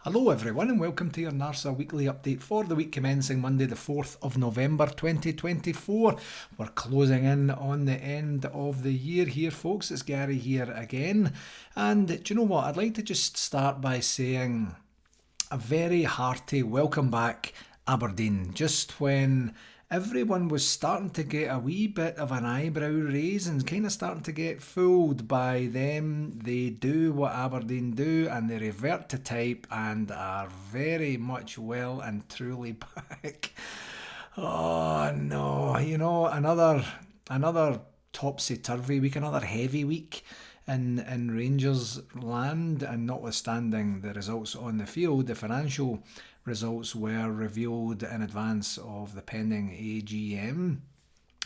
Hello everyone and welcome to your NARSA weekly update for the week commencing Monday the 4th of November 2024. We're closing in on the end of the year here folks, it's Gary here again, and do you know what, I'd like to just start by saying a very hearty welcome back Aberdeen, just when everyone was starting to get a wee bit of an eyebrow raise and kind of starting to get fooled by them. They do what Aberdeen do and they revert to type and are very much well and truly back. Oh no, another topsy-turvy week, another heavy week in Rangers land, and notwithstanding the results on the field, the financial results were revealed in advance of the pending AGM,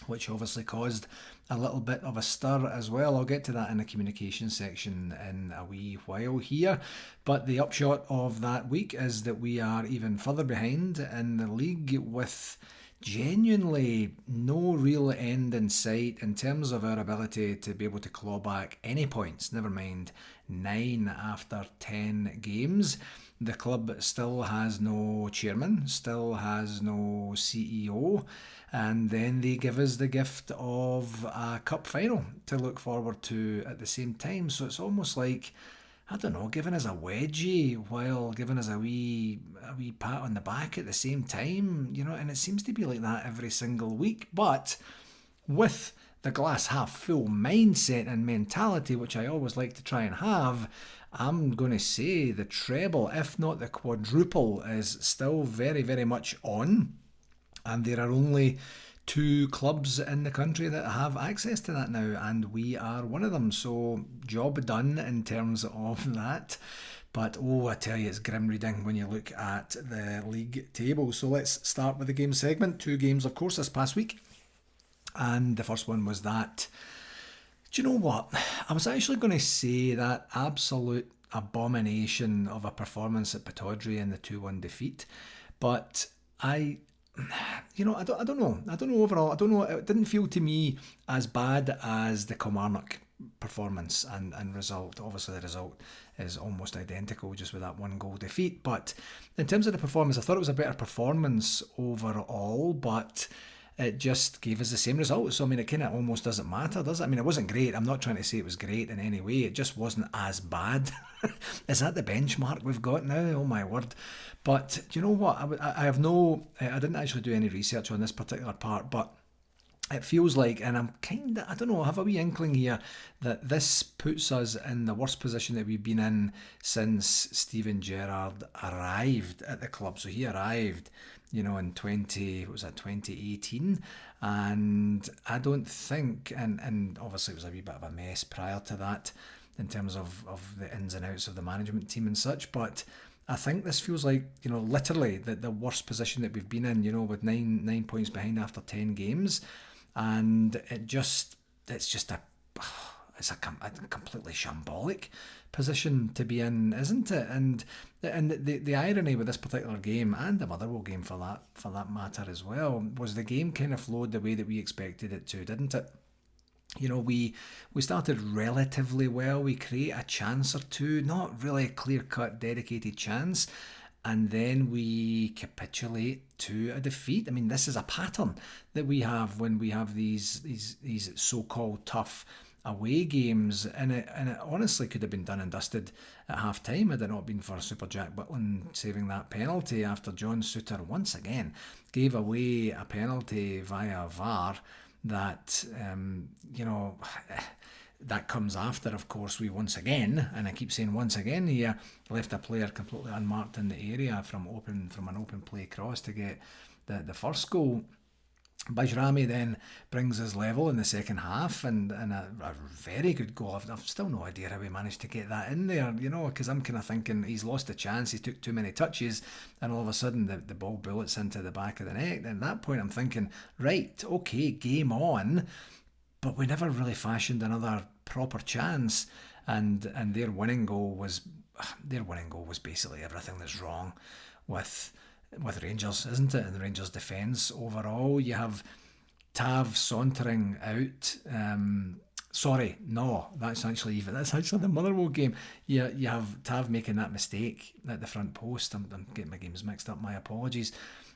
which obviously caused a little bit of a stir as well. I'll get to that in the communication section in a wee while here. But the upshot of that week is that we are even further behind in the league with genuinely no real end in sight in terms of our ability to be able to claw back any points, never mind 9 after 10 games. The club still has no chairman, still has no CEO, and then they give us the gift of a cup final to look forward to at the same time. So it's almost like, I don't know, giving us a wedgie while giving us a wee pat on the back at the same time, and it seems to be like that every single week. But with the glass half full mindset and mentality, which I always like to try and have, I'm going to say the treble, if not the quadruple, is still very, very much on. And there are only 2 clubs in the country that have access to that now, and we are one of them. So, job done in terms of that. But oh, I tell you, it's grim reading when you look at the league table. So, let's start with the game segment. 2 games, of course, this past week. And the first one was that. Do you know what? I was actually going to say that absolute abomination of a performance at Pittodrie in the 2-1 defeat. But I don't know. I don't know overall. I don't know. It didn't feel to me as bad as the Kilmarnock performance and result. Obviously, the result is almost identical just with that 1-goal defeat. But in terms of the performance, I thought it was a better performance overall, but it just gave us the same result. So, I mean, it kind of almost doesn't matter, does it? I mean, it wasn't great. I'm not trying to say it was great in any way. It just wasn't as bad. Is that the benchmark we've got now? Oh, my word. But do you know what? I have no... I didn't actually do any research on this particular part, but it feels like, and I'm kind of, I don't know, I have a wee inkling here that this puts us in the worst position that we've been in since Steven Gerrard arrived at the club. So he arrived, in 2018, and I don't think, and obviously it was a wee bit of a mess prior to that in terms of the ins and outs of the management team and such, but I think this feels like, literally the worst position that we've been in, with nine points behind after 10 games. And it's a completely shambolic position to be in, isn't it? And the irony with this particular game, and the Motherwell game for that matter as well, was the game kind of flowed the way that we expected it to, didn't it? We started relatively well. We create a chance or two, not really a clear-cut, dedicated chance, and then we capitulate to a defeat. I mean, this is a pattern that we have when we have these so-called tough away games, and it honestly could have been done and dusted at half time had it not been for Super Jack Butland saving that penalty after John Souttar once again gave away a penalty via VAR that that comes after, of course, we once again, and I keep saying once again here, left a player completely unmarked in the area from an open play cross to get the first goal. Bajrami then brings us level in the second half, and a very good goal. I've still no idea how he managed to get that in there, because I'm kind of thinking he's lost a chance, he took too many touches, and all of a sudden the ball bullets into the back of the net. And at that point I'm thinking, right, okay, game on, but we never really fashioned another proper chance, and their winning goal was basically everything that's wrong with Rangers, isn't it? And the Rangers defence overall, you have Tav sauntering out Sorry, no, that's actually the Motherwell game. You have Tav making that mistake at the front post. I'm getting my games mixed up. My apologies.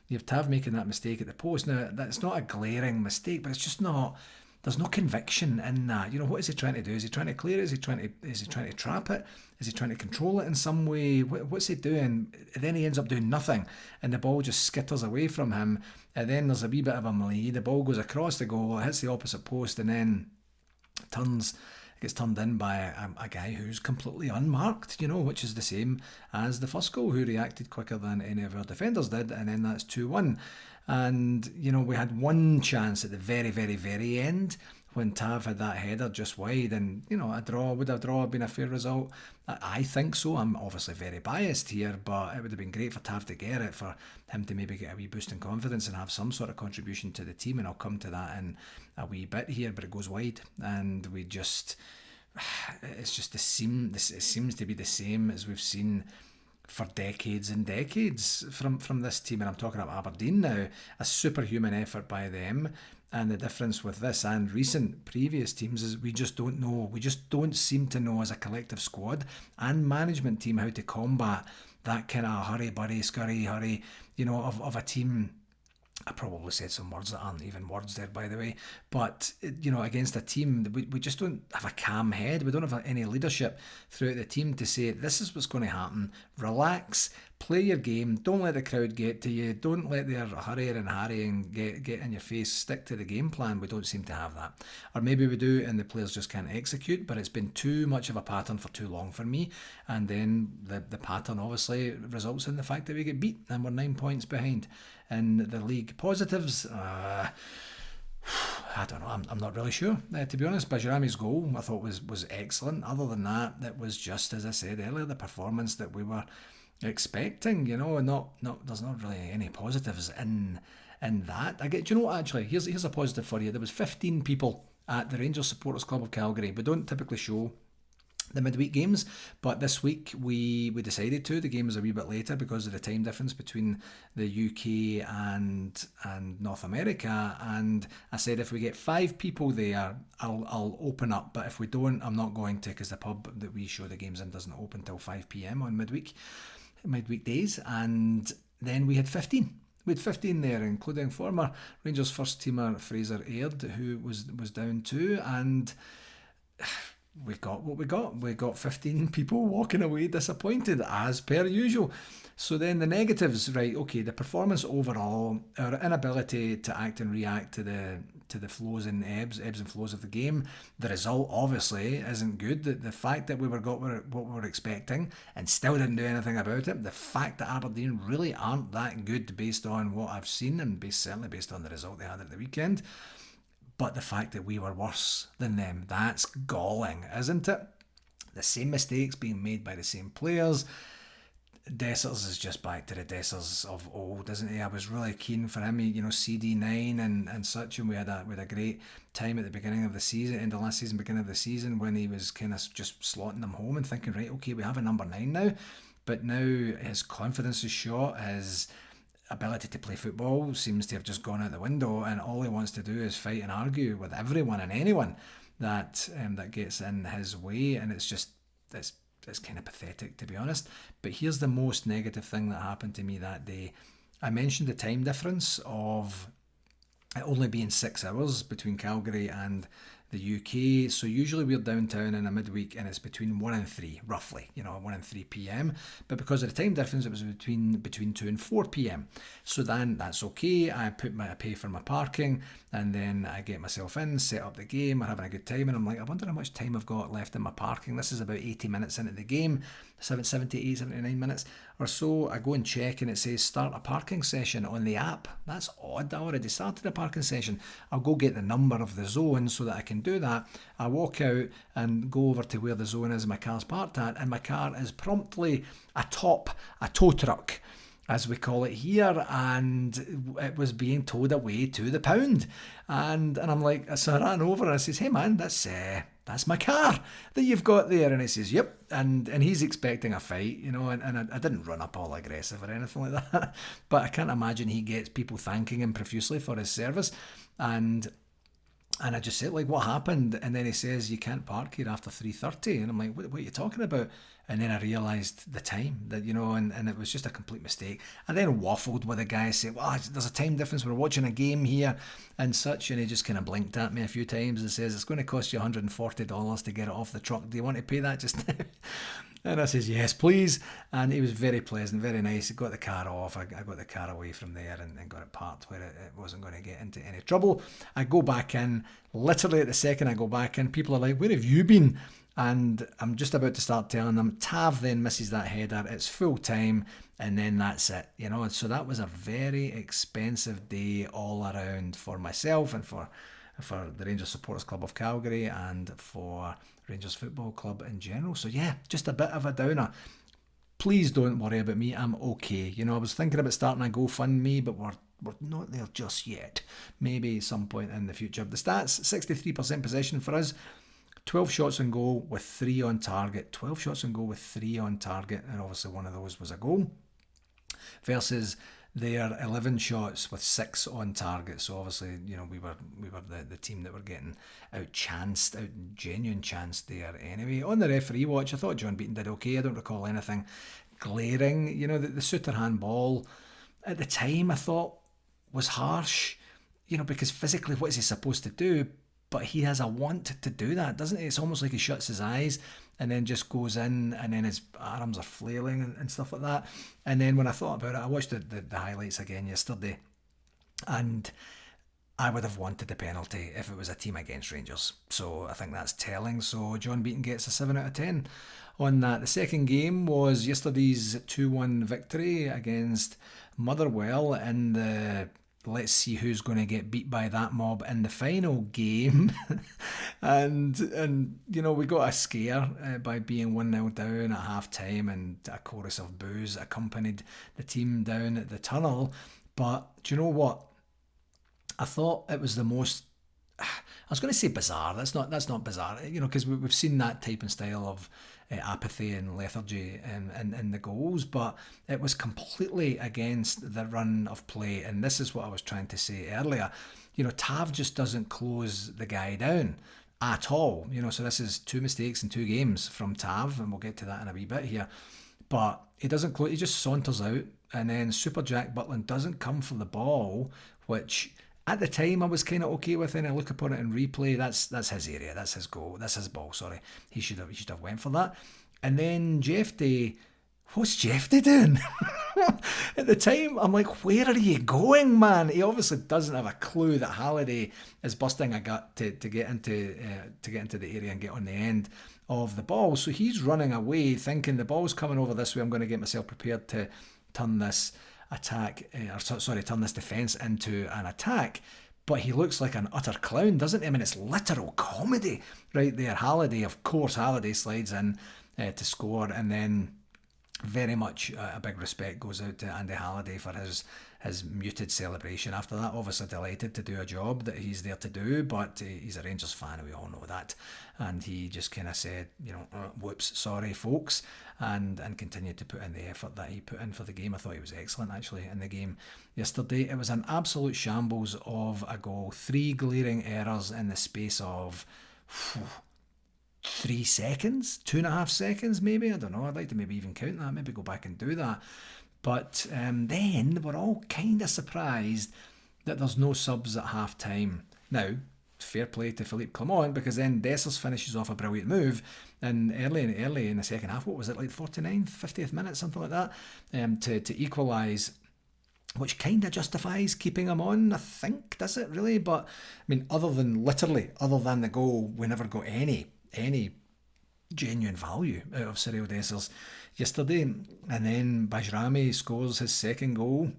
You have Tav making that mistake at the post. Now that's not a glaring mistake, but it's just not. There's no conviction in that. You know, what is he trying to do? Is he trying to clear it? Is he trying to trap it? Is he trying to control it in some way? What's he doing? And then he ends up doing nothing, and the ball just skitters away from him. And then there's a wee bit of a melee. The ball goes across the goal, hits the opposite post, and then turns gets turned in by a guy who's completely unmarked, which is the same as the first goal, who reacted quicker than any of our defenders did, and then that's 2-1. And, we had one chance at the very, very, very end when Tav had that header just wide, and, would a draw have been a fair result? I think so. I'm obviously very biased here, but it would have been great for Tav to get it, for him to maybe get a wee boost in confidence and have some sort of contribution to the team, and I'll come to that in a wee bit here, but it goes wide, and it's just it seems to be the same as we've seen for decades and decades from this team, and I'm talking about Aberdeen now. A superhuman effort by them, and the difference with this and recent previous teams is we just don't know. We just don't seem to know as a collective squad and management team how to combat that kind of hurry, burry, scurry, hurry, of a team. I probably said some words that aren't even words there, by the way. But, against a team, we just don't have a calm head. We don't have any leadership throughout the team to say, this is what's going to happen. Relax, play your game. Don't let the crowd get to you. Don't let their hurry and harrying get in your face. Stick to the game plan. We don't seem to have that. Or maybe we do and the players just can't execute, but it's been too much of a pattern for too long for me. And then the pattern obviously results in the fact that we get beat and we're 9 points behind in the league. Positives, I don't know. I'm not really sure, to be honest. Bajrami's goal I thought was excellent. Other than that, it was just, as I said earlier, the performance that we were expecting. There's not really any positives in that. Do you know what? Actually, here's a positive for you. There was 15 people at the Rangers Supporters Club of Calgary. We don't typically show the midweek games, but this week we decided to. The game was a wee bit later because of the time difference between the UK and North America, and I said if we get 5 people there, I'll open up, but if we don't, I'm not going to, because the pub that we show the games in doesn't open till 5 p.m. on midweek days. And then we had 15. We had 15 there, including former Rangers first teamer Fraser, who was down too, and we got what we got. We got 15 people walking away disappointed, as per usual. So then the negatives, right? Okay, the performance overall, our inability to act and react to the flows and ebbs and flows of the game. The result obviously isn't good. The fact that we got what we were expecting and still didn't do anything about it. The fact that Aberdeen really aren't that good based on what I've seen, and certainly based on the result they had at the weekend. But the fact that we were worse than them, that's galling, isn't it? The same mistakes being made by the same players. Dessers is just back to the Dessers of old, isn't he? I was really keen for him, CD9 and such, and we had a great time at the beginning of the season, end of last season, beginning of the season, when he was kind of just slotting them home and thinking, right, okay, we have a number 9 now. But now his confidence is shot, his ability to play football seems to have just gone out the window, and all he wants to do is fight and argue with everyone and anyone that gets in his way, and it's kind of pathetic, to be honest. But here's the most negative thing that happened to me that day. I mentioned the time difference of it only being 6 hours between Calgary and the UK. So usually we're downtown in a midweek and it's between 1 and 3, roughly, 1 and 3 p.m. But because of the time difference, it was between 2 and 4 p.m. So then that's okay. I pay for my parking, and then I get myself in, set up the game, we're having a good time, and I'm like, I wonder how much time I've got left in my parking. This is about 80 minutes into the game, 78, 79 minutes or so. I go and check and it says start a parking session on the app. That's odd. I already started a parking session. I'll go get the number of the zone so that I can do that. I walk out and go over to where the zone is my car's parked at, and my car is promptly atop a tow truck, as we call it here, and it was being towed away to the pound. And I'm like, so I ran over and I says, hey man, that's my car that you've got there. And he says, yep. And he's expecting a fight, and I didn't run up all aggressive or anything like that. But I can't imagine he gets people thanking him profusely for his service. And And I just said, like, what happened? And then he says, you can't park here after 3:30. And I'm like, what are you talking about? And then I realised the time that, and it was just a complete mistake. I then waffled with the guy saying, well, there's a time difference. We're watching a game here and such. And he just kind of blinked at me a few times and says, it's going to cost you $140 to get it off the truck. Do you want to pay that just now? And I says, yes, please. And he was very pleasant, very nice. He got the car off. I got the car away from there and got it parked where it wasn't going to get into any trouble. I go back in. Literally at the second I go back in, people are like, where have you been? And I'm just about to start telling them. Tav then misses that header. It's full time. And then that's it. And so that was a very expensive day all around for myself and for the Rangers Supporters Club of Calgary and for Rangers Football Club in general. So yeah, just a bit of a downer. Please don't worry about me. I'm okay. I was thinking about starting a GoFundMe, but we're not there just yet. Maybe some point in the future. The stats, 63% possession for us. 12 shots on goal with 3 on target. 12 shots on goal with 3 on target. And obviously one of those was a goal. Versus their 11 shots with 6 on target. So obviously, we were the team that were getting genuine chanced there anyway. On the referee watch, I thought John Beaton did okay. I don't recall anything glaring. The Suter handball at the time I thought was harsh, because physically what is he supposed to do? But he has a want to do that, doesn't he? It's almost like he shuts his eyes and then just goes in and then his arms are flailing and stuff like that. And then when I thought about it, I watched the highlights again yesterday and I would have wanted the penalty if it was a team against Rangers. So I think that's telling. So John Beaton gets a 7 out of 10 on that. The second game was yesterday's 2-1 victory against Motherwell in the let's see who's going to get beat by that mob in the final game. and we got a scare by being 1-0 down at half time, and a chorus of boos accompanied the team down at the tunnel. But do you know what? I thought it was the most, I was going to say bizarre. That's not bizarre, because we've seen that type and style of apathy and lethargy in the goals, but it was completely against the run of play. And this is what I was trying to say earlier. Tav just doesn't close the guy down at all. So this is 2 mistakes in 2 games from Tav, and we'll get to that in a wee bit here. But he doesn't close. He just saunters out, and then Super Jack Butland doesn't come for the ball, which at the time I was kind of okay with. And I look upon it in replay. That's his area. That's his goal. That's his ball. Sorry, he should have went for that. And then Jeffy, what's Jeffy doing? At the time, I'm like, where are you going, man? He obviously doesn't have a clue that Halliday is busting a gut to get into the area and get on the end of the ball. So he's running away, thinking the ball's coming over this way. I'm going to get myself prepared to turn this turn this defence into an attack. But he looks like an utter clown, doesn't he? I mean, it's literal comedy right there. Halliday slides in to score, and then very much a big respect goes out to Andy Halliday for his muted celebration after that. Obviously delighted to do a job that he's there to do, but he's a Rangers fan, and we all know that. And he just kind of said, whoops, sorry folks, and continued to put in the effort that he put in for the game. I thought he was excellent actually in the game yesterday. It was an absolute shambles of a goal. 3 glaring errors in the space of 3 seconds, 2.5 seconds maybe. I don't know. I'd like to maybe even count that, maybe go back and do that. But then we're all kind of surprised that there's no subs at half time. Now, fair play to Philippe Clement, because then Dessers finishes off a brilliant move, and early in the second half, what was it, like 49th, 50th minute, something like that, to equalise, which kind of justifies keeping him on, I think, does it really? But I mean, other than the goal, we never got any genuine value out of Cyril Dessers yesterday. And then Bajrami scores his second goal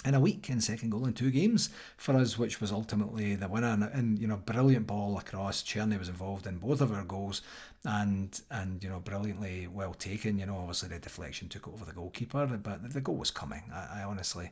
in a week, and second goal in 2 games for us, which was ultimately the winner. And brilliant ball across. Cherny was involved in both of our goals, and brilliantly well taken. Obviously the deflection took over the goalkeeper, but the goal was coming. I honestly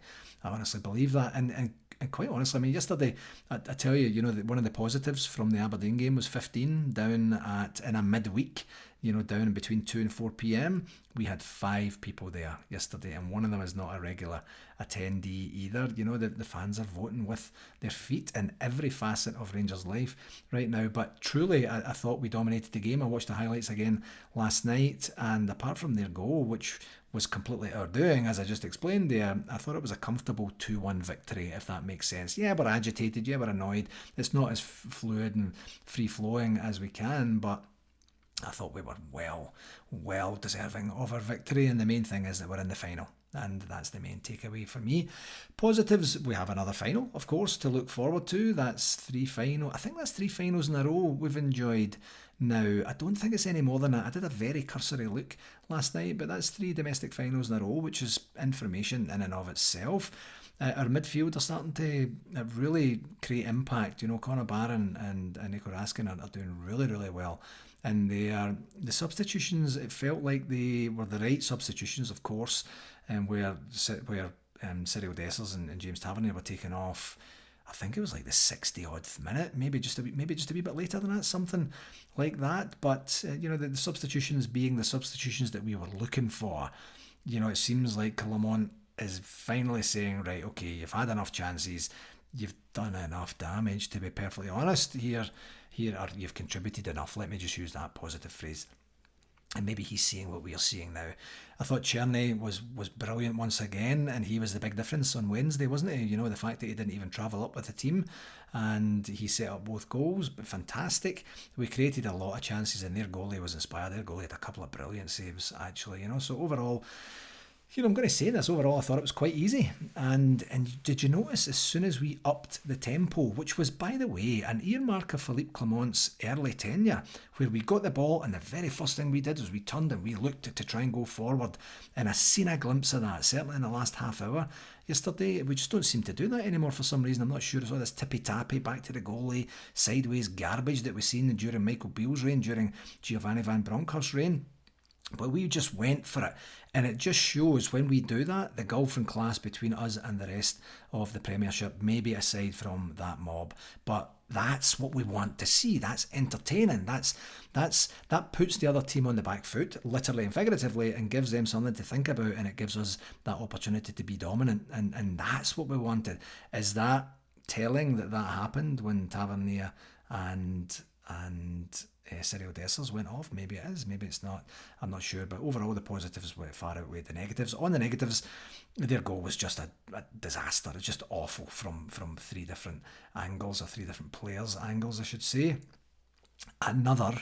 believe that. And quite honestly, I mean, yesterday, I tell you, one of the positives from the Aberdeen game was 15 down in a midweek, down between 2 and 4 p.m. We had 5 people there yesterday, and one of them is not a regular attendee either. You know, the fans are voting with their feet in every facet of Rangers' life right now. But truly, I thought we dominated the game. I watched the highlights again last night, and apart from their goal, which was completely our doing, as I just explained there, I thought it was a comfortable 2-1 victory, if that makes sense. Yeah, we're agitated, yeah, we're annoyed. It's not as fluid and free-flowing as we can, but I thought we were well deserving of our victory, and the main thing is that we're in the final, and that's the main takeaway for me. Positives, we have another final, of course, to look forward to. That's three finals in a row we've enjoyed now. I don't think it's any more than that. I did a very cursory look last night, but that's 3 domestic finals in a row, which is information in and of itself. Our midfield are starting to really create impact. You know, Conor Barron and Nico Raskin are doing really well. And the substitutions, it felt like they were the right substitutions, of course, where Cyril Dessers and James Tavernier were taken off. I think it was like the 60-odd minute, maybe just a wee bit later than that, something like that. But you know, the substitutions being the substitutions that we were looking for. You know, it seems like Clermont is finally saying, right, okay, you've had enough chances, you've done enough damage, to be perfectly honest here, or you've contributed enough. Let me just use that positive phrase. And maybe he's seeing what we're seeing now. I thought Czerny was brilliant once again, and he was the big difference on Wednesday, wasn't he? You know, the fact that he didn't even travel up with the team, and he set up both goals, but fantastic. We created a lot of chances, and their goalie was inspired. Their goalie had a couple of brilliant saves, actually, you know. So overall, you know, I'm going to say this, overall I thought it was quite easy. And did you notice, as soon as we upped the tempo, which was, by the way, an earmark of Philippe Clement's early tenure, where we got the ball and the very first thing we did was we turned and we looked to try and go forward, and I seen a glimpse of that, certainly in the last half hour yesterday. We just don't seem to do that anymore for some reason. I'm not sure. It's all this tippy-tappy, back to the goalie, sideways garbage that we've seen during Michael Beale's reign, during Giovanni Van Bronckhorst's reign. But we just went for it, and it just shows when we do that, the gulf in class between us and the rest of the Premiership, maybe aside from that mob. But that's what we want to see. That's entertaining. That puts the other team on the back foot, literally and figuratively, and gives them something to think about, and it gives us that opportunity to be dominant. And that's what we wanted. Is that telling that happened when Tavernier and Cyril Dessers went off? Maybe it is, maybe it's not, I'm not sure. But overall, the positives far outweighed the negatives. On the negatives, their goal was just a disaster. It's just awful from 3 different angles, or 3 different players' angles, I should say. Another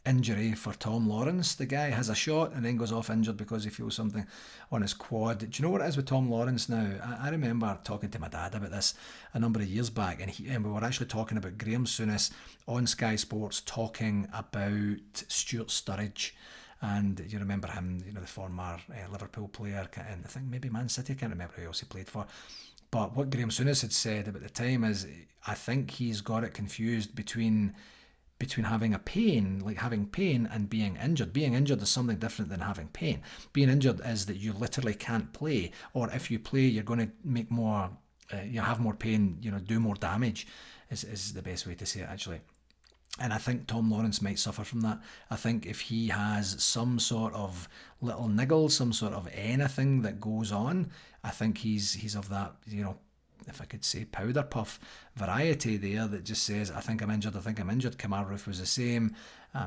injury for Tom Lawrence. The guy has a shot and then goes off injured because he feels something on his quad. Do you know what it is with Tom Lawrence now? I remember talking to my dad about this a number of years back, and we were actually talking about Graham Souness on Sky Sports talking about Stuart Sturridge. And you remember him, you know, the former Liverpool player, and I think maybe Man City, I can't remember who else he played for. But what Graham Souness had said about the time is, I think he's got it confused between having a pain, like having pain, and being injured. Being injured is something different than having pain. Being injured is that you literally can't play, or if you play, you're going to make more, you have more pain, you know, do more damage, is the best way to say it, actually. And I think Tom Lawrence might suffer from that. I think if he has some sort of little niggle, some sort of anything that goes on, I think he's of that, you know, if I could say, powder puff variety there, that just says, I think I'm injured. Kamar Roof was the same,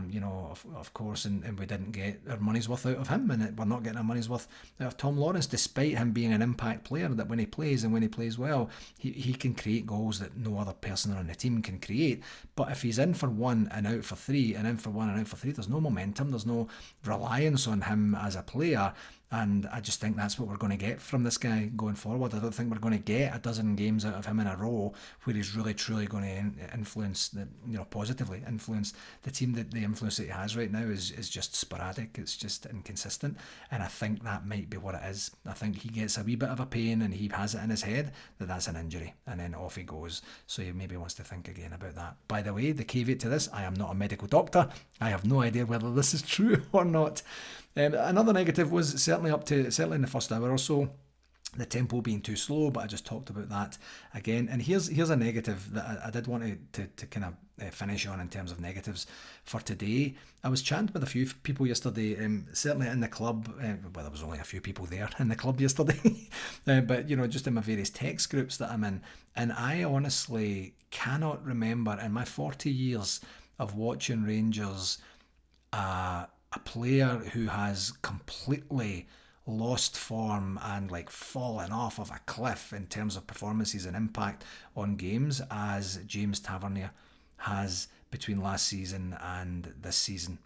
you know, of course, and we didn't get our money's worth out of him, and we're not getting our money's worth out of Tom Lawrence, despite him being an impact player, that when he plays, and when he plays well, he can create goals that no other person on the team can create. But if he's in for 1 and out for 3, and in for 1 and out for 3, there's no momentum, there's no reliance on him as a player. And I just think that's what we're going to get from this guy going forward. I don't think we're going to get a dozen games out of him in a row where he's really truly going to influence positively influence the team. That the influence that he has right now is just sporadic. It's just inconsistent, and I think that might be what it is. I think he gets a wee bit of a pain, and he has it in his head that that's an injury, and then off he goes. So he maybe wants to think again about that. By the way, the caveat to this: I am not a medical doctor. I have no idea whether this is true or not. Another negative was certainly in the first hour or so, the tempo being too slow, but I just talked about that again. And here's a negative that I did want to kind of finish on in terms of negatives for today. I was chatting with a few people yesterday, certainly in the club. Well, there was only a few people there in the club yesterday, but just in my various text groups that I'm in, and I honestly cannot remember in my 40 years of watching Rangers a player who has completely lost form and like fallen off of a cliff in terms of performances and impact on games as James Tavernier has between last season and this season.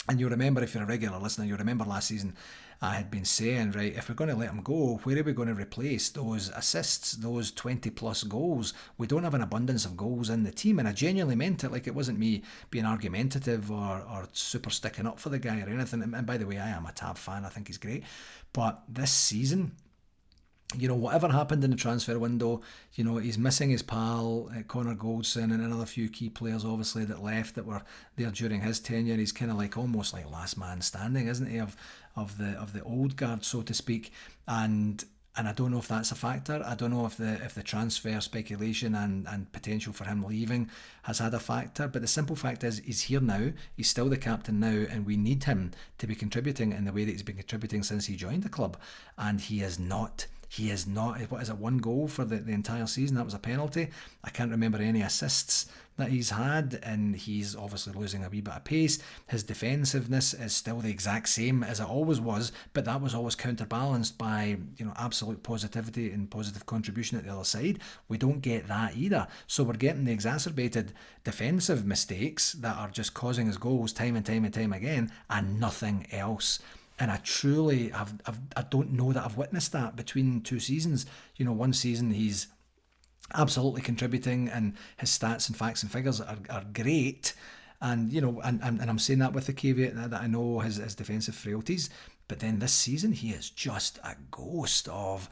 And you'll remember, if you're a regular listener, you'll remember last season I had been saying, right, if we're going to let him go, where are we going to replace those assists, those 20 plus goals? We don't have an abundance of goals in the team. And I genuinely meant it. Like, it wasn't me being argumentative or super sticking up for the guy or anything. And by the way, I am a Tab fan. I think he's great. But this season, whatever happened in the transfer window, he's missing his pal, Connor Goldson, and another few key players, obviously, that left that were there during his tenure. He's kind of like almost like last man standing, isn't he, of the old guard, so to speak. And I don't know if that's a factor. I don't know if the transfer speculation and potential for him leaving has had a factor. But the simple fact is, he's here now. He's still the captain now, and we need him to be contributing in the way that he's been contributing since he joined the club. And he is not. He is not. What is it? 1 goal for the entire season. That was a penalty. I can't remember any assists that he's had, and he's obviously losing a wee bit of pace. His defensiveness is still the exact same as it always was, but that was always counterbalanced by absolute positivity and positive contribution at the other side. We don't get that either. So we're getting the exacerbated defensive mistakes that are just causing us goals time and time and time again, and nothing else. And I truly I don't know that I've witnessed that between 2 seasons. One season he's absolutely contributing and his stats and facts and figures are great. And, and I'm saying that with the caveat that I know his defensive frailties. But then this season he is just a ghost of,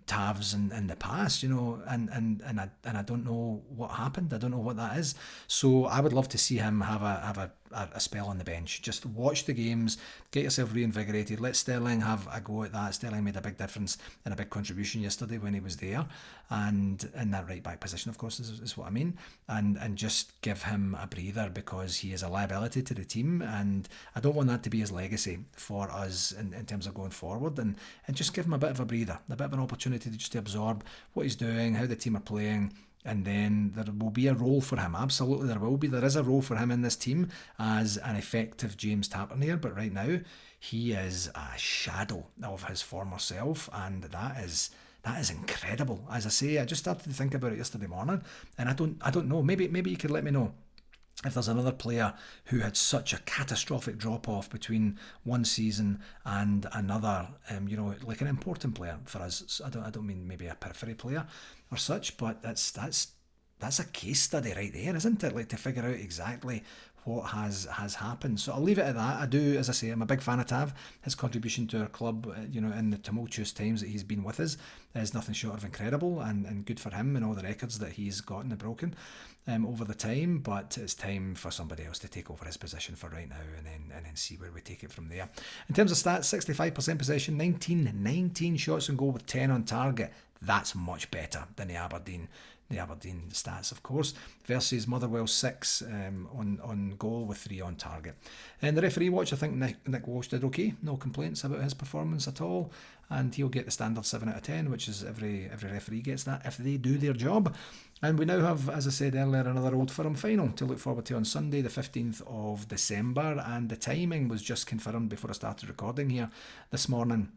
Tavs in the past, and I don't know what happened. I don't know what that is. So I would love to see him have a spell on the bench. Just watch the games, get yourself reinvigorated. Let Sterling have a go at that. Sterling made a big difference and a big contribution yesterday when he was there, and in that right back position, of course, is what I mean. And just give him a breather, because he is a liability to the team, and I don't want that to be his legacy for us in terms of going forward. And just give him a bit of a breather, a bit of an opportunity to absorb what he's doing, how the team are playing. And then there will be a role for him. Absolutely, there will be. There is a role for him in this team as an effective James Tavernier. But right now, he is a shadow of his former self, and that is incredible. As I say, I just started to think about it yesterday morning, and I don't know. Maybe you could let me know if there's another player who had such a catastrophic drop-off between one season and another, like an important player for us. I don't mean maybe a periphery player or such, but that's a case study right there, isn't it? Like, to figure out exactly what has happened. So I'll leave it at that. I do, as I say, I'm a big fan of Tav. His contribution to our club, in the tumultuous times that he's been with us, is nothing short of incredible, and good for him and all the records that he's gotten and broken over the time. But it's time for somebody else to take over his position for right now, and then see where we take it from there. In terms of stats, 65% possession, 19 shots on goal with 10 on target. That's much better than the Aberdeen stats, of course, versus Motherwell 6 on goal with 3 on target. And the referee watch, I think Nick Walsh did okay. No complaints about his performance at all, and he'll get the standard 7 out of 10, which is every referee gets that if they do their job. And we now have, as I said earlier, another Old Firm final to look forward to on Sunday, the 15th of December, and the timing was just confirmed before I started recording here this morning.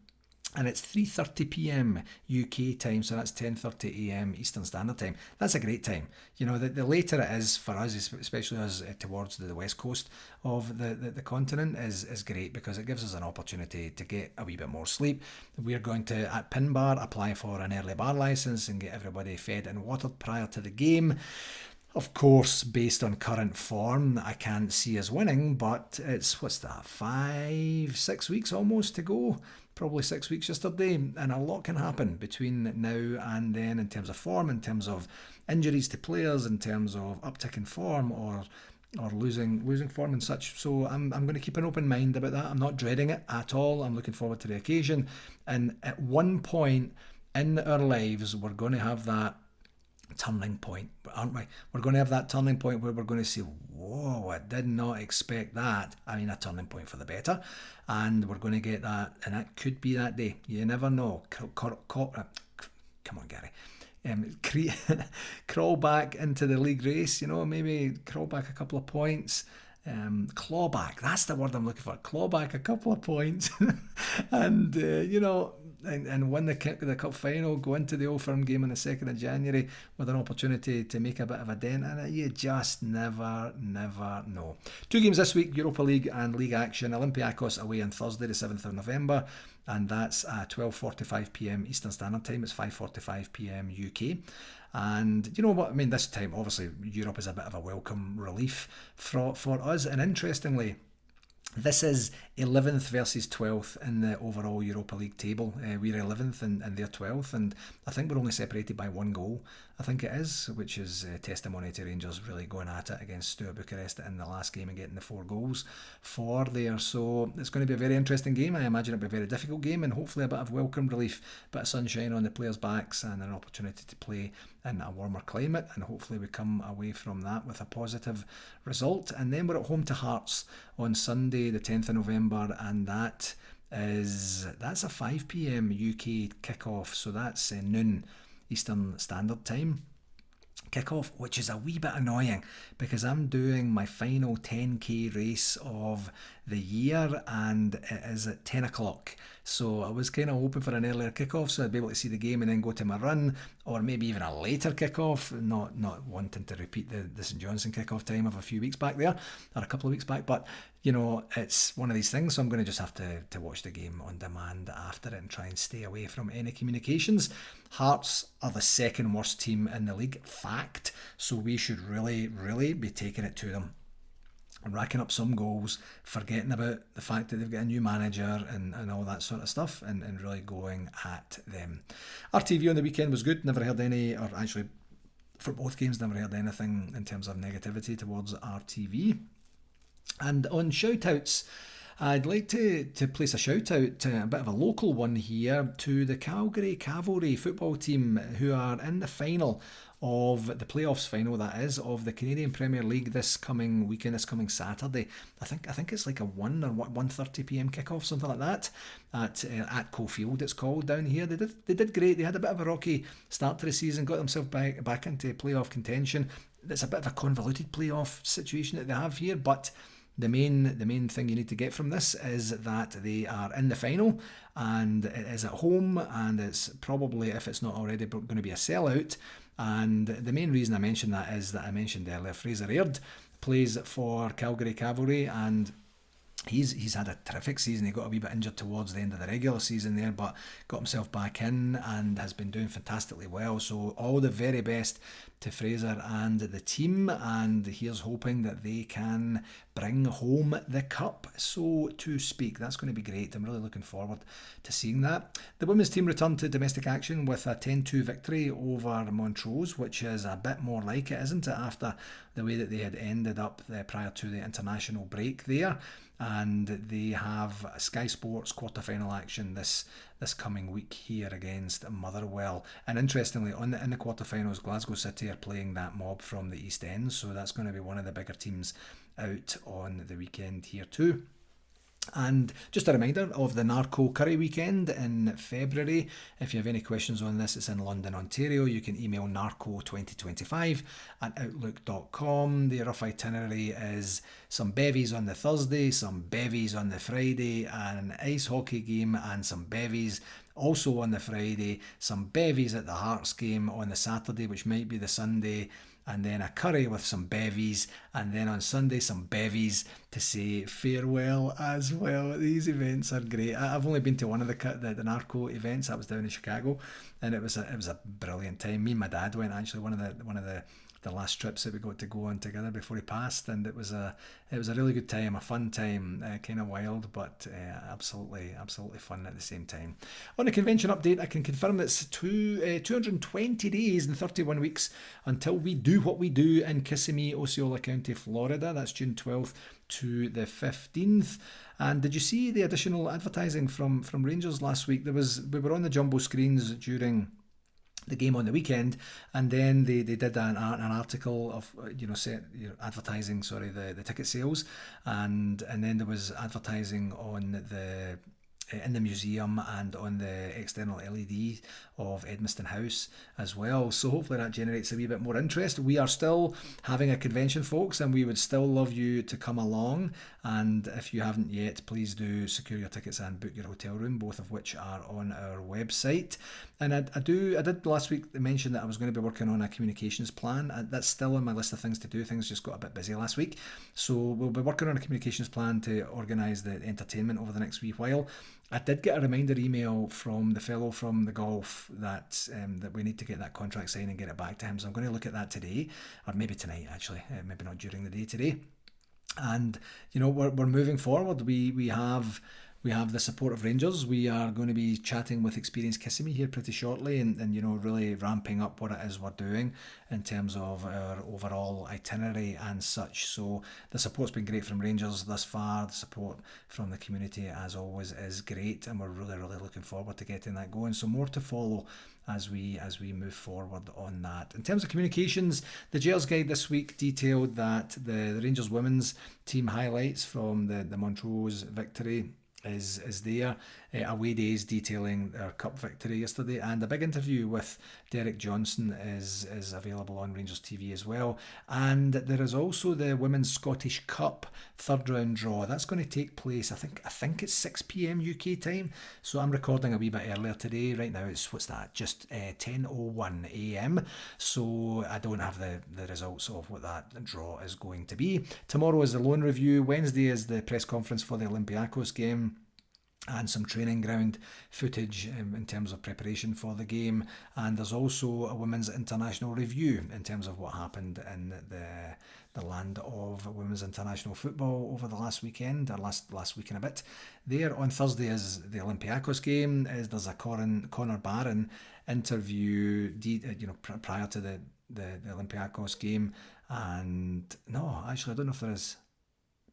And it's 3:30pm UK time, so that's 10:30am Eastern Standard Time. That's a great time. The later it is for us, especially us towards the west coast of the continent, is great, because it gives us an opportunity to get a wee bit more sleep. We're going to, at Pin Bar, apply for an early bar licence and get everybody fed and watered prior to the game. Of course, based on current form, I can't see us winning, but it's, 5-6 weeks almost to go. Probably 6 weeks yesterday, and a lot can happen between now and then in terms of form, in terms of injuries to players, in terms of uptick in form or losing form and such. So I'm going to keep an open mind about that. I'm not dreading it at all. I'm looking forward to the occasion. And at one point in our lives, we're going to have that turning point, aren't we? We're going to have that turning point where we're going to say, whoa, I did not expect that. I mean, a turning point for the better. And we're going to get that, and that could be that day. You never know. Come on, Gary. Crawl back into the league race, maybe crawl back a couple of points. Claw back, that's the word I'm looking for. Claw back a couple of points and and win the cup final, go into the Old Firm game on the 2nd of January with an opportunity to make a bit of a dent in it. You just never know. 2 games this week, Europa League and League action. Olympiacos away on Thursday the 7th of November, and that's 12:45pm Eastern Standard Time. It's 5:45pm UK. And you know what I mean, this time obviously Europe is a bit of a welcome relief for us. And interestingly, this is 11th versus 12th in the overall Europa League table. We're 11th and they're 12th, and I think we're only separated by 1 goal, I think it is, which is testimony to Rangers really going at it against Steaua Bucharest in the last game and getting the 4 goals for there. So it's going to be a very interesting game. I imagine it'll be a very difficult game, and hopefully a bit of welcome relief, a bit of sunshine on the players' backs, and an opportunity to play in a warmer climate, and hopefully we come away from that with a positive result. And then we're at home to Hearts on Sunday the 10th of November, and that's a 5pm UK kickoff, so that's noon Eastern Standard Time kickoff, which is a wee bit annoying because I'm doing my final 10k race of the year and it is at 10 o'clock. So I was kind of hoping for an earlier kickoff so I'd be able to see the game and then go to my run, or maybe even a later kickoff, not wanting to repeat the St Johnstone kickoff time of a few weeks back there, or a couple of weeks back, but it's one of these things, so I'm going to just have to watch the game on demand after it and try and stay away from any communications. Hearts are the 2nd worst team in the league, fact, so we should really be taking it to them, racking up some goals, forgetting about the fact that they've got a new manager and all that sort of stuff, and really going at them. RTV on the weekend was good, never heard any, or actually for both games never heard anything in terms of negativity towards RTV. And on shout-outs, I'd like to place a shout-out, a bit of a local one here, to the Calgary Cavalry football team, who are in the final of the playoffs final, that is, of the Canadian Premier League this coming weekend, this coming Saturday. I think it's like a 1 or 1:30pm kickoff, something like that, at Atco Field it's called down here. They did great. They had a bit of a rocky start to the season, got themselves back into playoff contention. It's a bit of a convoluted playoff situation that they have here, but the main thing you need to get from this is that they are in the final, and it is at home, and it's probably, if it's not already, going to be a sellout. And the main reason I mention that is that I mentioned earlier, Fraser plays for Calgary Cavalry, and he's had a terrific season. He got a wee bit injured towards the end of the regular season there, but got himself back in and has been doing fantastically well. So all the very best to Fraser and the team, and here's hoping that they can bring home the cup, so to speak. That's going to be great. I'm really looking forward to seeing that. The women's team returned to domestic action with a 10-2 victory over Montrose, which is a bit more like it, isn't it, after the way that they had ended up prior to the international break there. And they have Sky Sports quarter-final action this coming week here against Motherwell. And interestingly, in the quarter-finals, Glasgow City are playing that mob from the East End, so that's going to be one of the bigger teams out on the weekend here too. And just a reminder of the NARCO Curry weekend in February. If you have any questions on this, it's in London, Ontario. You can email narco2025@outlook.com. The rough itinerary is some bevies on the Thursday, some bevies on the Friday, an ice hockey game and some bevies also on the Friday, some bevies at the Hearts game on the Saturday, which might be the Sunday, and then a curry with some bevies, and then on Sunday some bevies to say farewell as well. These events are great. I've only been to one of the NARCO events. That was down in Chicago, and it was a brilliant time. Me and my dad went, actually, one of the last trips that we got to go on together before he passed, and it was a really good time, a fun time, kind of wild, but absolutely fun at the same time. On the convention update, I can confirm it's 220 days and 31 weeks until we do what we do in Kissimmee, Osceola County, Florida. That's June 12th to the 15th. And did you see the additional advertising from Rangers last week? We were on the jumbo screens during the game on the weekend, and then they did an article of advertising, the ticket sales, and then there was advertising on the in the museum and on the external LED of Edmiston House as well. So hopefully that generates a wee bit more interest. We are still having a convention, folks, and we would still love you to come along. And if you haven't yet, please do secure your tickets and book your hotel room, both of which are on our website. And I did last week mention that I was going to be working on a communications plan. That's still on my list of things to do. Things just got a bit busy last week. So we'll be working on a communications plan to organise the entertainment over the next wee while. I did get a reminder email from the fellow from the golf that we need to get that contract signed and get it back to him. So I'm going to look at that today, or maybe tonight actually, maybe not during the day today. And we're moving forward. We have the support of Rangers. We are going to be chatting with Experience Kissimmee here pretty shortly, and really ramping up what it is we're doing in terms of our overall itinerary and such. So the support's been great from Rangers thus far. The support from the community, as always, is great, and we're really, really looking forward to getting that going. So more to follow as we move forward on that. In terms of communications, the Jails Guide this week detailed that the Rangers women's team highlights from the Montrose victory is there. Away days detailing their cup victory yesterday, and a big interview with Derek Johnson is available on Rangers TV as well. And there is also the Women's Scottish Cup third round draw. That's going to take place, I think it's 6 p.m. UK time. So I'm recording a wee bit earlier today. Right now it's just 10:01 a.m. So I don't have the results of what that draw is going to be. Tomorrow is the loan review. Wednesday is the press conference for the Olympiacos game, and some training ground footage in terms of preparation for the game. And there's also a women's international review in terms of what happened in the land of women's international football over the last weekend, or last week and a bit. There on Thursday is the Olympiacos game. There's a Connor Barron interview prior to the Olympiacos game. And no, actually I don't know if there is.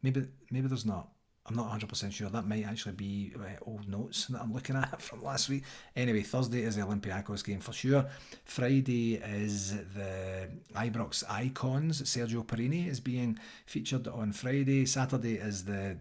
Maybe there's not. I'm not 100% sure. That might actually be old notes that I'm looking at from last week. Anyway, Thursday is the Olympiacos game for sure. Friday is the Ibrox Icons. Sergio Perini is being featured on Friday. Saturday is the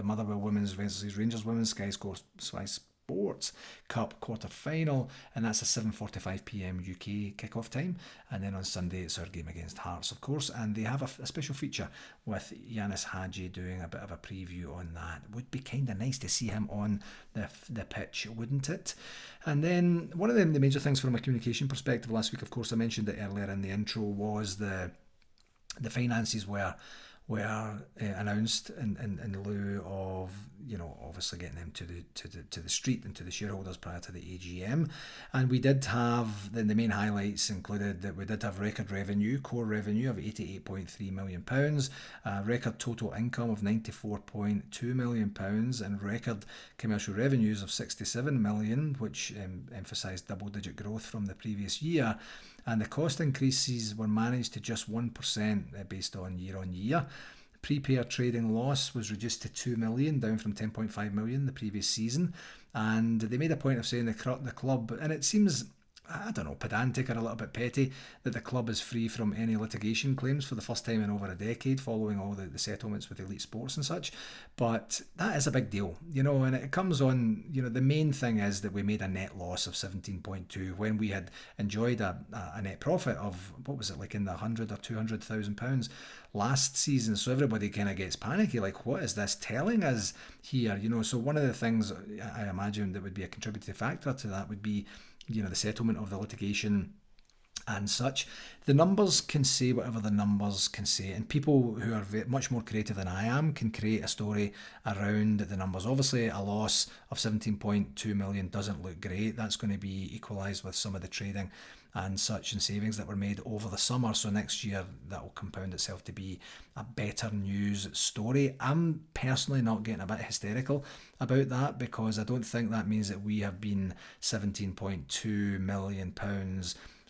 Motherwell Women's versus Rangers Women's Sky Sports Cup quarter final, and that's a 7:45 p.m. UK kickoff time. And then on Sunday it's our game against Hearts, of course, and they have a special feature with Yanis Hadji doing a bit of a preview on that. Would be kind of nice to see him on the pitch, wouldn't it? And then one of the major things from a communication perspective last week, of course, I mentioned it earlier in the intro, was the finances were announced in lieu of obviously getting them to the street and to the shareholders prior to the AGM. And we did have the main highlights included that we did have record revenue, core revenue of £88.3 million, record total income of £94.2 million, and record commercial revenues of £67 million, which emphasised double-digit growth from the previous year. And the cost increases were managed to just 1% based on year. Pre-pair trading loss was reduced to 2 million, down from 10.5 million the previous season. And they made a point of saying the club, and it seems, I don't know, pedantic or a little bit petty, that the club is free from any litigation claims for the first time in over a decade, following all the settlements with Elite Sports and such. But that is a big deal, and it comes on, the main thing is that we made a net loss of 17.2 when we had enjoyed a net profit of, what was it, like in the 100 or 200,000 pounds last season. So everybody kind of gets panicky, like, what is this telling us here? So one of the things I imagine that would be a contributing factor to that would be the settlement of the litigation and such. The numbers can say whatever the numbers can say, and people who are much more creative than I am can create a story around the numbers. Obviously, a loss of 17.2 million doesn't look great. That's going to be equalised with some of the trading and such and savings that were made over the summer. So next year that will compound itself to be a better news story. I'm personally not getting a bit hysterical about that, because I don't think that means that we have been £17.2 million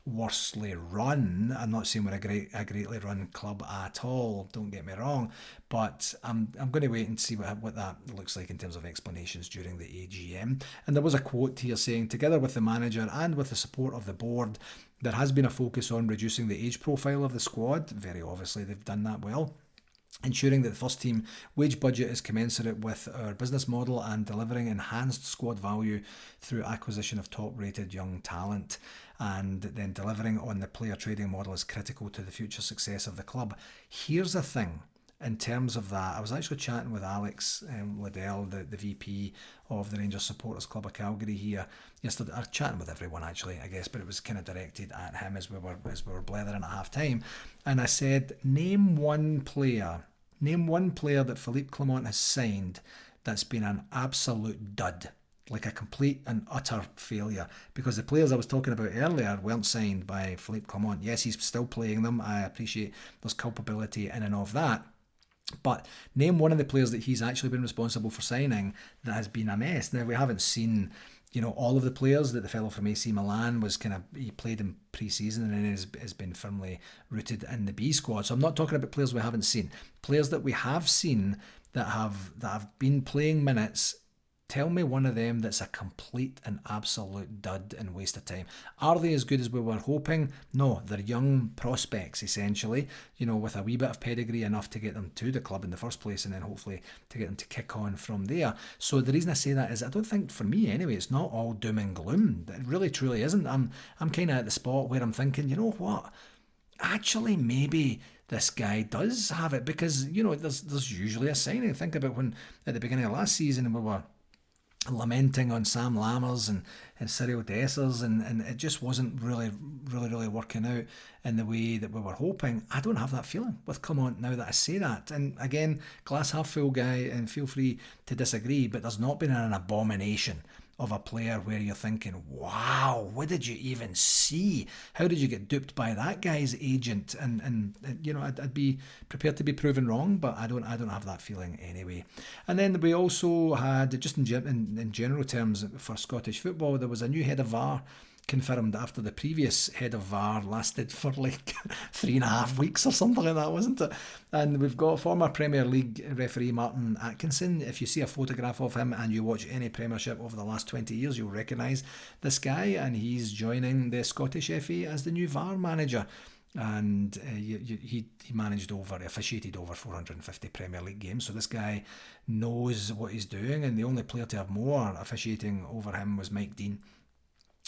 worsely run. I'm not saying we're a greatly run club at all, don't get me wrong, but I'm going to wait and see what that looks like in terms of explanations during the AGM. And there was a quote here saying, together with the manager and with the support of the board, there has been a focus on reducing the age profile of the squad. Very obviously, they've done that well. Ensuring that the first team wage budget is commensurate with our business model and delivering enhanced squad value through acquisition of top rated young talent, and then delivering on the player trading model is critical to the future success of the club. Here's the thing. In terms of that, I was actually chatting with Alex Liddell, the VP of the Rangers Supporters Club of Calgary here yesterday. I was chatting with everyone actually, I guess, but it was kind of directed at him as we were blethering at half time. And I said, name one player that Philippe Clement has signed that's been an absolute dud, like a complete and utter failure. Because the players I was talking about earlier weren't signed by Philippe Clement. Yes, he's still playing them. I appreciate there's culpability in and of that. But name one of the players that he's actually been responsible for signing that has been a mess. Now, we haven't seen, all of the players that the fellow from AC Milan he played in pre-season and has been firmly rooted in the B squad. So I'm not talking about players we haven't seen. Players that we have seen that have been playing minutes. Tell me one of them that's a complete and absolute dud and waste of time. Are they as good as we were hoping? No, they're young prospects, essentially, with a wee bit of pedigree, enough to get them to the club in the first place and then hopefully to get them to kick on from there. So the reason I say that is I don't think, for me anyway, it's not all doom and gloom. It really, truly isn't. I'm kind of at the spot where I'm thinking, you know what? Actually, maybe this guy does have it, because, there's usually a signing. Think about when, at the beginning of last season, we were lamenting on Sam Lammers and Cyril Dessers, and it just wasn't really working out in the way that we were hoping. I don't have that feeling with Clement now that I say that. And again, glass half full guy, and feel free to disagree, but there's not been an abomination of a player where you're thinking, wow, what did you even see? How did you get duped by that guy's agent? And I'd be prepared to be proven wrong, but I don't have that feeling anyway. And then we also had, just in general terms for Scottish football, there was a new head of VAR confirmed after the previous head of VAR lasted for like 3.5 weeks or something like that, wasn't it? And we've got former Premier League referee Martin Atkinson. If you see a photograph of him and you watch any Premiership over the last 20 years, you'll recognise this guy, and he's joining the Scottish FA as the new VAR manager. And he officiated over 450 Premier League games, so this guy knows what he's doing, and the only player to have more officiating over him was Mike Dean.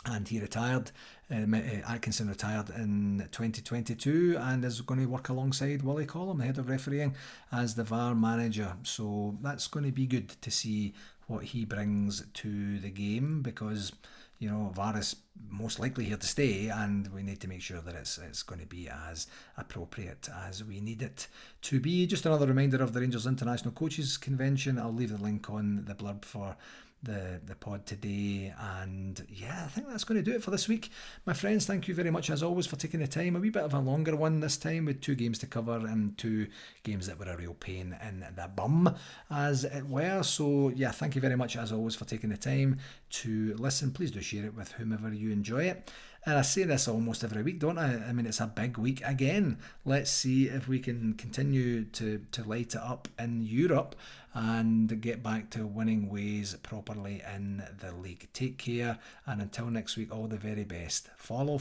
And he retired, Atkinson retired in 2022 and is going to work alongside Willie Collum, the head of refereeing, as the VAR manager. So that's going to be good to see what he brings to the game, because VAR is most likely here to stay, and we need to make sure that it's going to be as appropriate as we need it to be. Just another reminder of the Rangers International Coaches Convention. I'll leave the link on the blurb for the pod today, and I think that's going to do it for this week, my friends. Thank you very much as always for taking the time. A wee bit of a longer one this time, with 2 games to cover and 2 games that were a real pain in the bum, as it were. So thank you very much as always for taking the time to listen. Please do share it with whomever you enjoy it. And I say this almost every week, don't I? I mean, it's a big week again. Let's see if we can continue to light it up in Europe and get back to winning ways properly in the league. Take care, and until next week, all the very best. Follow.